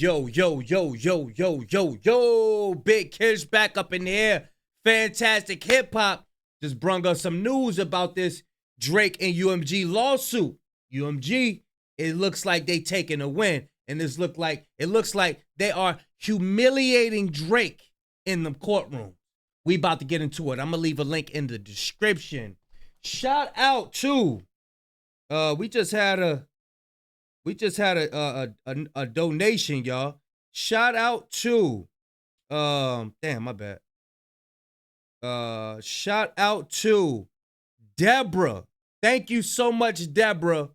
Yo, Big Kish back up in the air. Fantastic hip hop just brung us some news about this Drake and UMG lawsuit. UMG, it looks like they taking a win, and it looks like they are humiliating Drake in the courtroom. We about to get into it. I'm gonna leave a link in the description. Shout out to we just had a donation, y'all. Shout out to damn, my bad. Shout out to Deborah. Thank you so much, Deborah,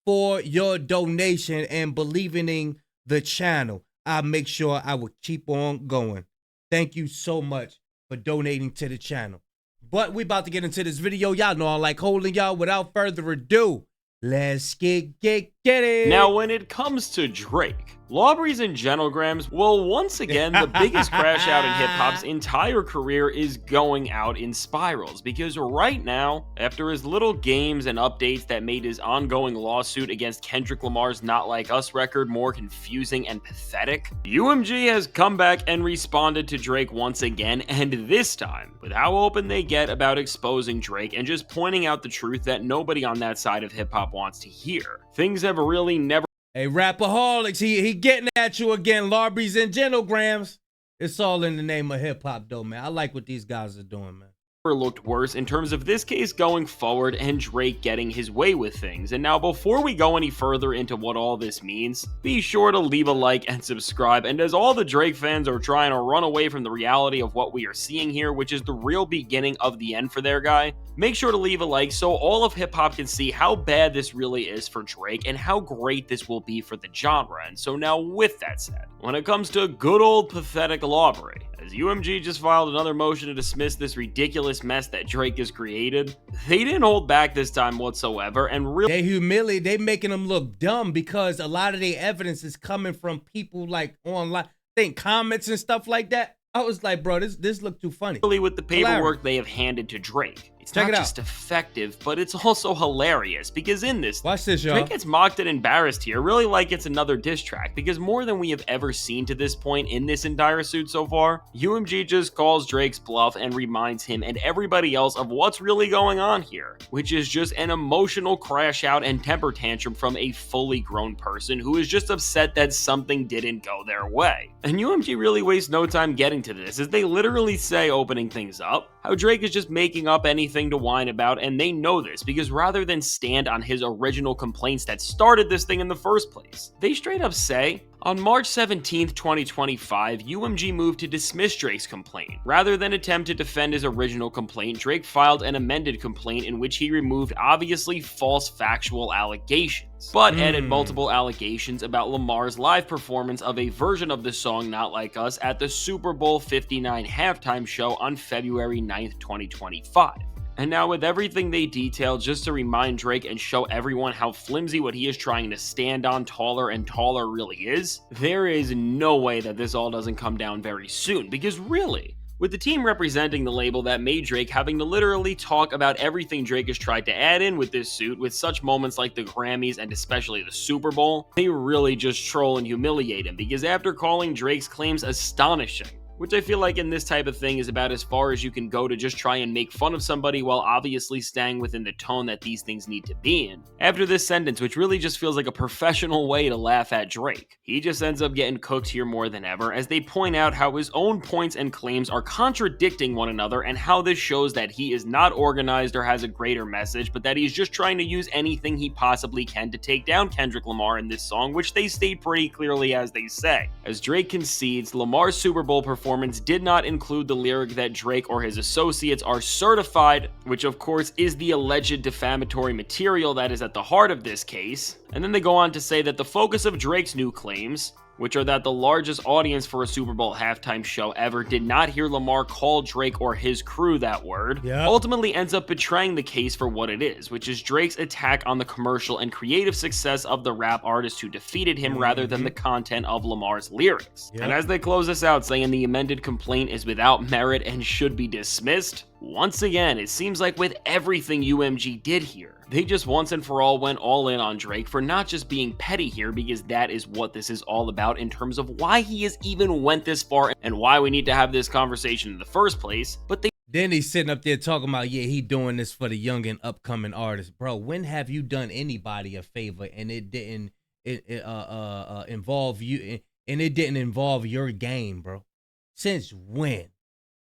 for your donation and believing in the channel. I'll make sure I will keep on going. Thank you so much for donating to the channel. But we about to get into this video. Y'all know I like holding y'all. Without further ado, let's get it. Now, when it comes to Drake, Lawbreeze and Genograms, well, once again, the biggest crash out in hip-hop's entire career is going out in spirals, because right now, after his little games and updates that made his ongoing lawsuit against Kendrick Lamar's Not Like Us record more confusing and pathetic, UMG has come back and responded to Drake once again, and this time, with how open they get about exposing Drake and just pointing out the truth that nobody on that side of hip-hop wants to hear. Things have really never... Hey, Rapaholics, he getting at you again, Lawbreeze and Genograms. It's all in the name of hip-hop, though, man. I like what these guys are doing, man. Looked worse in terms of this case going forward and Drake getting his way with things. And now, before we go any further into what all this means, be sure to leave a like and subscribe. And as all the Drake fans are trying to run away from the reality of what we are seeing here, which is the real beginning of the end for their guy, make sure to leave a like so all of hip-hop can see how bad this really is for Drake and how great this will be for the genre. And so now, with that said, when it comes to good old pathetic Lawbreeze, as UMG just filed another motion to dismiss this ridiculous mess that Drake has created, they didn't hold back this time whatsoever, and really they making them look dumb because a lot of their evidence is coming from people like online, comments and stuff like that. I was like, bro, this look too funny. With the paperwork they have handed to Drake, it's not just effective, but it's also hilarious, because in this, watch this, y'all. Drake gets mocked and embarrassed here, really like it's another diss track, because more than we have ever seen to this point in this entire suit so far, UMG just calls Drake's bluff and reminds him and everybody else of what's really going on here, which is just an emotional crash out and temper tantrum from a fully grown person who is just upset that something didn't go their way. And UMG really wastes no time getting to this, as they literally say, opening things up, how Drake is just making up anything to whine about, and they know this, because rather than stand on his original complaints that started this thing in the first place, they straight up say, on March 17th, 2025, UMG moved to dismiss Drake's complaint. Rather than attempt to defend his original complaint, Drake filed an amended complaint in which he removed obviously false factual allegations, but added multiple allegations about Lamar's live performance of a version of the song Not Like Us at the Super Bowl 59 halftime show on February 9th, 2025. And now, with everything they detail, just to remind Drake and show everyone how flimsy what he is trying to stand on taller and taller really is, there is no way that this all doesn't come down very soon, because really, with the team representing the label that made Drake having to literally talk about everything Drake has tried to add in with this suit, with such moments like the Grammys and especially the Super Bowl, they really just troll and humiliate him, because after calling Drake's claims astonishing, which I feel like in this type of thing is about as far as you can go to just try and make fun of somebody while obviously staying within the tone that these things need to be in. After this sentence, which really just feels like a professional way to laugh at Drake, he just ends up getting cooked here more than ever, as they point out how his own points and claims are contradicting one another, and how this shows that he is not organized or has a greater message, but that he's just trying to use anything he possibly can to take down Kendrick Lamar in this song, which they state pretty clearly as they say. As Drake concedes, Lamar's Super Bowl performance did not include the lyric that Drake or his associates are certified, which of course is the alleged defamatory material that is at the heart of this case. And then they go on to say that the focus of Drake's new claims, which are that the largest audience for a Super Bowl halftime show ever did not hear Lamar call Drake or his crew that word, ultimately ends up betraying the case for what it is, which is Drake's attack on the commercial and creative success of the rap artist who defeated him rather than the content of Lamar's lyrics. And as they close this out saying the amended complaint is without merit and should be dismissed, Once again, it seems like with everything UMG did here, they just once and for all went all in on Drake for not just being petty here, because that is what this is all about in terms of why he has even went this far and why we need to have this conversation in the first place, but then he's sitting up there talking about, yeah, he doing this for the young and upcoming artists. Bro, when have you done anybody a favor and it didn't involve you, and it didn't involve your game, bro? Since when?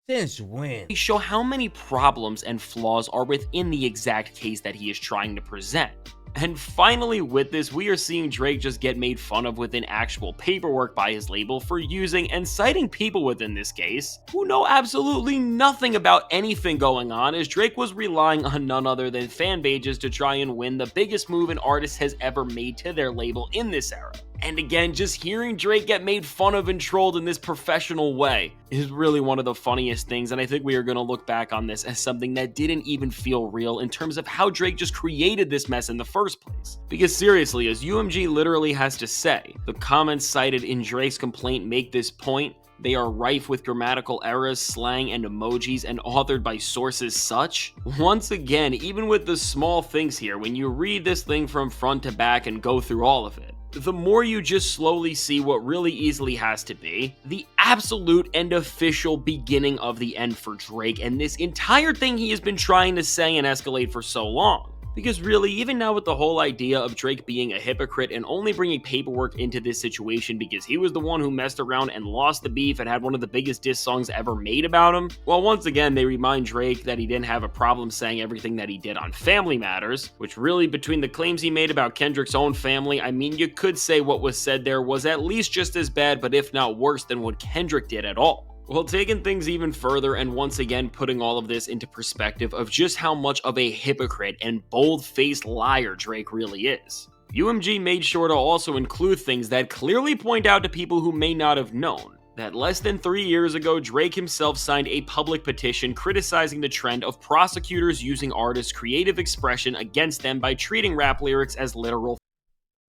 Since when? They show how many problems and flaws are within the exact case that he is trying to present. And finally with this, we are seeing Drake just get made fun of within actual paperwork by his label for using and citing people within this case who know absolutely nothing about anything going on, as Drake was relying on none other than fan pages to try and win the biggest move an artist has ever made to their label in this era. And again, just hearing Drake get made fun of and trolled in this professional way is really one of the funniest things, and I think we are going to look back on this as something that didn't even feel real in terms of how Drake just created this mess in the first place. Because seriously, as UMG literally has to say, the comments cited in Drake's complaint make this point. They are rife with grammatical errors, slang, and emojis, and authored by sources such. Once again, even with the small things here, when you read this thing from front to back and go through all of it, the more you just slowly see what really easily has to be the absolute and official beginning of the end for Drake and this entire thing he has been trying to say and escalate for so long. Because really, even now with the whole idea of Drake being a hypocrite and only bringing paperwork into this situation because he was the one who messed around and lost the beef and had one of the biggest diss songs ever made about him, well, once again, they remind Drake that he didn't have a problem saying everything that he did on Family Matters, which really, between the claims he made about Kendrick's own family, I mean, you could say what was said there was at least just as bad, but if not worse than what Kendrick did at all. Well, taking things even further and once again putting all of this into perspective of just how much of a hypocrite and bold-faced liar Drake really is, UMG made sure to also include things that clearly point out to people who may not have known that less than 3 years ago, Drake himself signed a public petition criticizing the trend of prosecutors using artists' creative expression against them by treating rap lyrics as literal.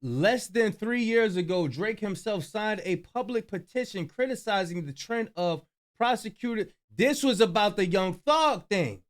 Less than 3 years ago, Drake himself signed a public petition criticizing the trend of prosecutor. This was about the Young Thug thing.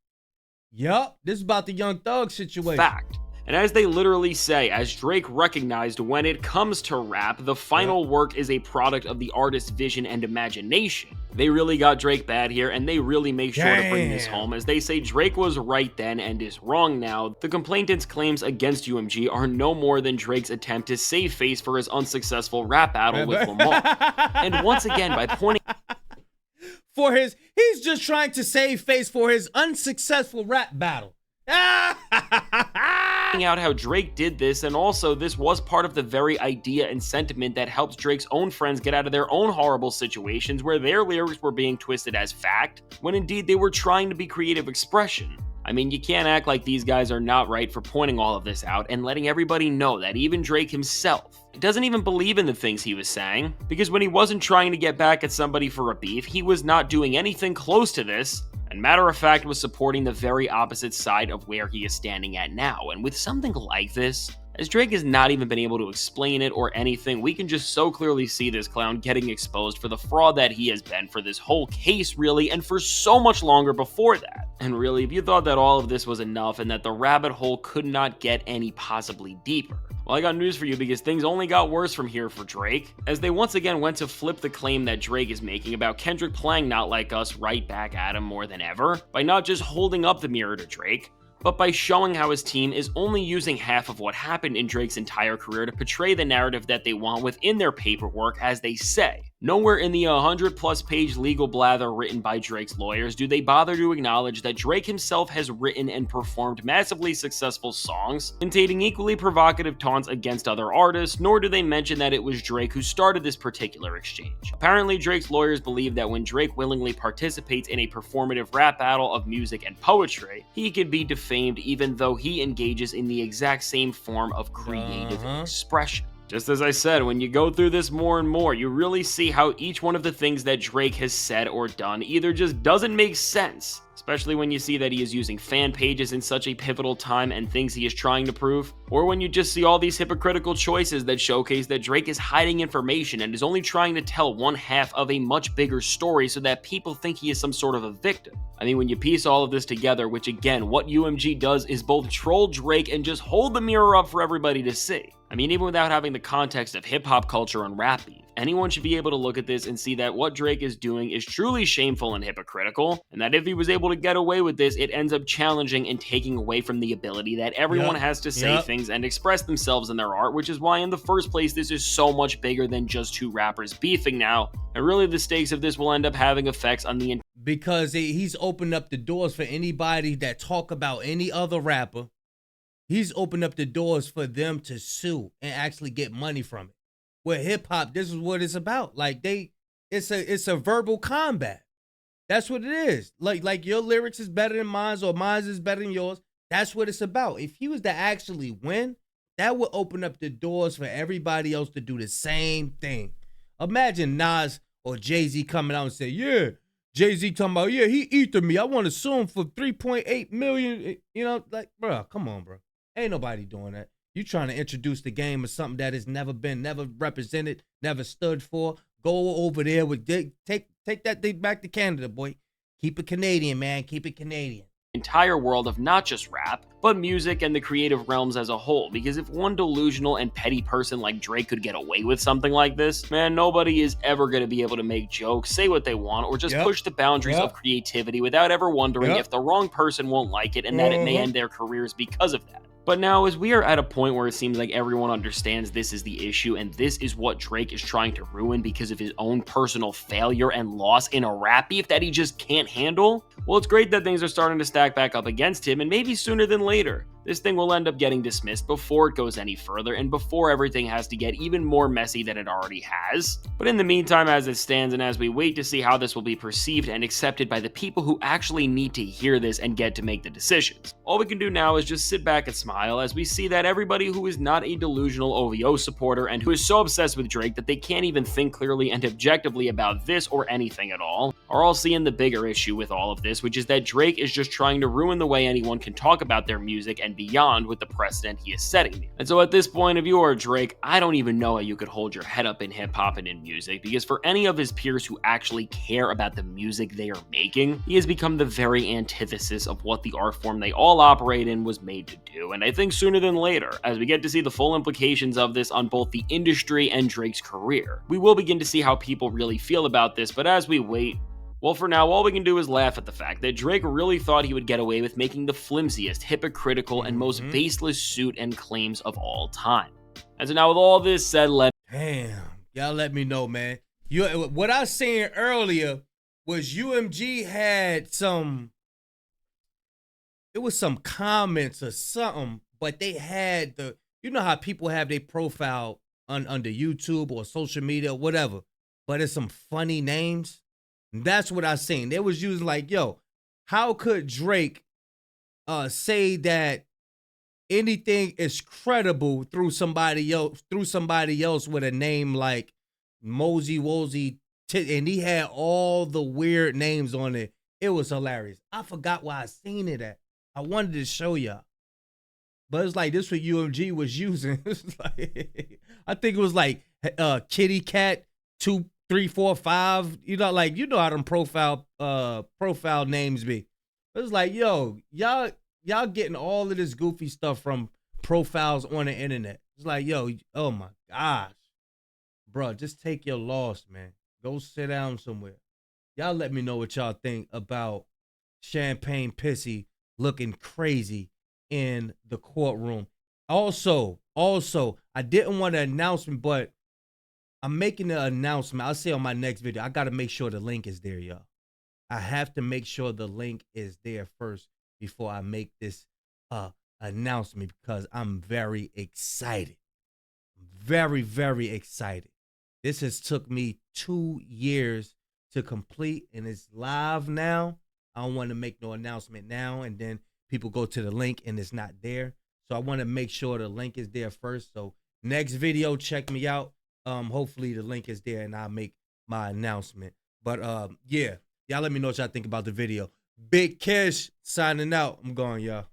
Yup, this is about the Young Thug situation. Fact. And as they literally say, as Drake recognized, when it comes to rap, the final work is a product of the artist's vision and imagination. They really got Drake bad here, and they really make sure to bring this home, as they say Drake was right then and is wrong now. The complainant's claims against UMG are no more than Drake's attempt to save face for his unsuccessful rap battle with Lamar. And once again, by pointing he's just trying to save face for his unsuccessful rap battle. Out how Drake did this, and also this was part of the very idea and sentiment that helped Drake's own friends get out of their own horrible situations where their lyrics were being twisted as fact, when indeed they were trying to be creative expression. I mean, you can't act like these guys are not right for pointing all of this out and letting everybody know that even Drake himself doesn't even believe in the things he was saying, because when he wasn't trying to get back at somebody for a beef, he was not doing anything close to this, and matter of fact was supporting the very opposite side of where he is standing at now. And with something like this, as Drake has not even been able to explain it or anything, we can just so clearly see this clown getting exposed for the fraud that he has been for this whole case, really, and for so much longer before that. And really, if you thought that all of this was enough and that the rabbit hole could not get any possibly deeper, well, I got news for you, because things only got worse from here for Drake, as they once again went to flip the claim that Drake is making about Kendrick playing Not Like Us right back at him more than ever, by not just holding up the mirror to Drake, but by showing how his team is only using half of what happened in Drake's entire career to portray the narrative that they want within their paperwork, as they say. Nowhere in the 100+ page legal blather written by Drake's lawyers do they bother to acknowledge that Drake himself has written and performed massively successful songs containing equally provocative taunts against other artists, nor do they mention that it was Drake who started this particular exchange. Apparently, Drake's lawyers believe that when Drake willingly participates in a performative rap battle of music and poetry, he can be defamed even though he engages in the exact same form of creative expression. Just as I said, when you go through this more and more, you really see how each one of the things that Drake has said or done either just doesn't make sense, especially when you see that he is using fan pages in such a pivotal time and things he is trying to prove, or when you just see all these hypocritical choices that showcase that Drake is hiding information and is only trying to tell one half of a much bigger story so that people think he is some sort of a victim. I mean, when you piece all of this together, which again, what UMG does is both troll Drake and just hold the mirror up for everybody to see. I mean, even without having the context of hip-hop culture and rap beef, anyone should be able to look at this and see that what Drake is doing is truly shameful and hypocritical, and that if he was able to get away with this, it ends up challenging and taking away from the ability that everyone has to say things and express themselves in their art, which is why in the first place this is so much bigger than just two rappers beefing now, and really the stakes of this will end up having effects on the because he's opened up the doors for anybody that talk about any other rapper. He's opened up the doors for them to sue and actually get money from it. With hip hop, this is what it's about. Like it's a verbal combat. That's what it is. Like your lyrics is better than mine, or mine is better than yours. That's what it's about. If he was to actually win, that would open up the doors for everybody else to do the same thing. Imagine Nas or Jay-Z coming out and say, yeah, Jay-Z talking about, yeah, he ethered me. I want to sue him for 3.8 million. You know, like, bro, come on, bro. Ain't nobody doing that. You trying to introduce the game of something that has never been, never represented, never stood for. Go over there with take that thing back to Canada, boy. Keep it Canadian, man. Keep it Canadian. Entire world of not just rap, but music and the creative realms as a whole, because if one delusional and petty person like Drake could get away with something like this, man, nobody is ever going to be able to make jokes, say what they want, or just push the boundaries of creativity without ever wondering if the wrong person won't like it and that it may end their careers because of that. But now, as we are at a point where it seems like everyone understands this is the issue and this is what Drake is trying to ruin because of his own personal failure and loss in a rap beef that he just can't handle, well, it's great that things are starting to stack back up against him, and maybe sooner than later. This thing will end up getting dismissed before it goes any further and before everything has to get even more messy than it already has. But in the meantime, as it stands and as we wait to see how this will be perceived and accepted by the people who actually need to hear this and get to make the decisions, all we can do now is just sit back and smile as we see that everybody who is not a delusional OVO supporter and who is so obsessed with Drake that they can't even think clearly and objectively about this or anything at all, are all seeing the bigger issue with all of this, which is that Drake is just trying to ruin the way anyone can talk about their music and beyond with the precedent he is setting. And so at this point, if you are Drake, I don't even know how you could hold your head up in hip-hop and in music, because for any of his peers who actually care about the music they are making, he has become the very antithesis of what the art form they all operate in was made to do. And I think sooner than later, as we get to see the full implications of this on both the industry and Drake's career, we will begin to see how people really feel about this. But as we wait, well, for now, all we can do is laugh at the fact that Drake really thought he would get away with making the flimsiest, hypocritical, and most baseless suit and claims of all time. And so now with all this said, y'all let me know, man. What I was saying earlier was UMG had some comments or something, but they had you know how people have their profile under YouTube or social media or whatever, but it's some funny names. That's what I seen. They was using like, yo, how could Drake say that anything is credible through somebody else with a name like Mosey Wozy, and he had all the weird names on it. It was hilarious. I forgot why I seen it at. I wanted to show y'all. But it's like this what UMG was using. It's like, I think it was like Kitty Cat 2, 3, 4, 5. You know, like you know how them profile names be. It's like, yo, y'all getting all of this goofy stuff from profiles on the internet. It's like, yo, oh my gosh, bro, just take your loss, man. Go sit down somewhere. Y'all let me know what y'all think about Champagne Pissy looking crazy in the courtroom. Also, I didn't want an announcement, but I'm making an announcement. I'll say on my next video. I got to make sure the link is there, y'all. I have to make sure the link is there first before I make this announcement, because I'm very excited. Very, very excited. This has took me 2 years to complete, and it's live now. I don't want to make no announcement now, and then people go to the link and it's not there. So I want to make sure the link is there first. So Next video, check me out. Hopefully the link is there and I'll make my announcement. But yeah, y'all let me know what y'all think about the video. Big Kish signing out. I'm going, y'all.